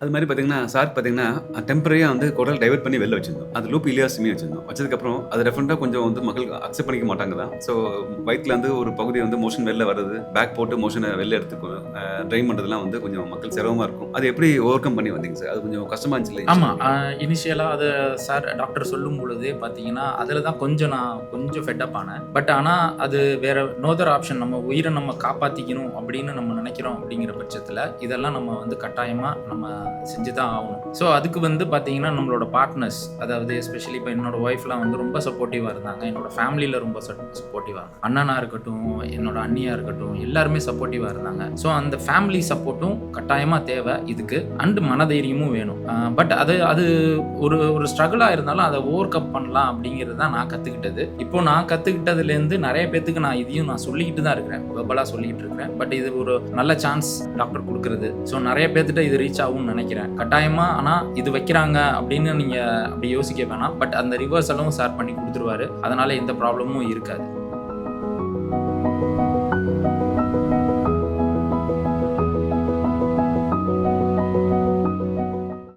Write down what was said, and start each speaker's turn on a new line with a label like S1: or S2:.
S1: அது மாரி பார்த்தீங்கன்னா, சார் பார்த்தீங்கன்னா, டெம்பரரியா வந்து குரல் டைவர்ட் பண்ணி வெளில வச்சிருந்தோம். அது லூப் இலியாசிமி வச்சிருந்தோம். வச்சதுக்கப்புறம் அது டெஃபினட்டா கொஞ்சம் வந்து மக்கள் அக்செப்ட் பண்ணிக்க மாட்டாங்க தான். ஸோ வயித்துல வந்து ஒரு பகுதி வந்து மோஷன் வெளில வர்றது, பேக் போட்டு மோஷன வெளில எடுத்துக்கும் ட்ரைன் பண்றதெல்லாம் வந்து கொஞ்சம் மக்கள் சிரமமா இருக்கும். அது எப்படி ஓவர் கம் பண்ணி வந்தீங்க சார்? அது கொஞ்சம் கஷ்டமா இருந்துச்சுல்ல
S2: ஆமா.
S1: இனிஷியலா உங்களுக்கு?
S2: இனிஷியலா அது சார் டாக்டர் சொல்லும் பொழுதே பார்த்தீங்கன்னா, அதில தான் நான் கொஞ்சம் ஃபெட் அப் ஆனேன். பட் ஆனா, அது வேற நோ அதர் ஆப்ஷன். நம்ம உயிர நம்ம காப்பாத்திக்கணும் அப்படின்னு நம்ம நினைக்கிறோம் அப்படிங்கிற பட்சத்தில, இதெல்லாம் நம்ம வந்து கட்டாயமா நம்ம செஞ்சு தான் ஆகணும். ஸோ அதுக்கு வந்து பார்த்தீங்கன்னா, நம்மளோட பார்ட்னர்ஸ், அதாவது எஸ்பெஷலி இப்ப என்னோட ஒய்ஃப்லாம் வந்து ரொம்ப சப்போர்ட்டிவா இருந்தாங்க. என்னோட ஃபேமிலில ரொம்ப சப்போர்ட்டிவா அண்ணனா இருக்கட்டும், என்னோட அண்ணியா இருக்கட்டும், எல்லாருமே சப்போர்ட்டிவா இருந்தாங்க. ஸோ அந்த ஃபேமிலி சப்போர்ட்டும் கட்டாயமா தேவை இதுக்கு. அண்ட் மனதைரியமும் வேணும். பட் அது அது ஒரு ஒரு ஸ்ட்ரகிளா இருந்தாலும் அத ஓவர் கம் பண்ணலாம் அப்படிங்கிறது தான் நான் கத்துக்கிட்டது. இப்போ நான் கத்துக்கிட்டதுலேருந்து நெறைய பேத்துக்கு நான் இதையும் சொல்லிக்கிட்டு தான் இருக்கிறேன். வெர்பலா சொல்லிக்கிட்டு இருக்கிறேன். பட் இது ஒரு நல்ல சான்ஸ் டாக்டர் குடுக்குறது. ஸோ நெறைய பேத்துட்ட இது ரீச் ஆகும்னு நெனைக்கிறேன். கட்டாயமா ஆனா இது வைக்கிறாங்க அப்படின்னு நீங்க அப்படி யோசிக்க வேணாம். பட் அந்த ரிவர்சலும் சார் பண்ணி குடுத்துருவாரு. அதனால எந்த ப்ராப்ளமும் இருக்காது.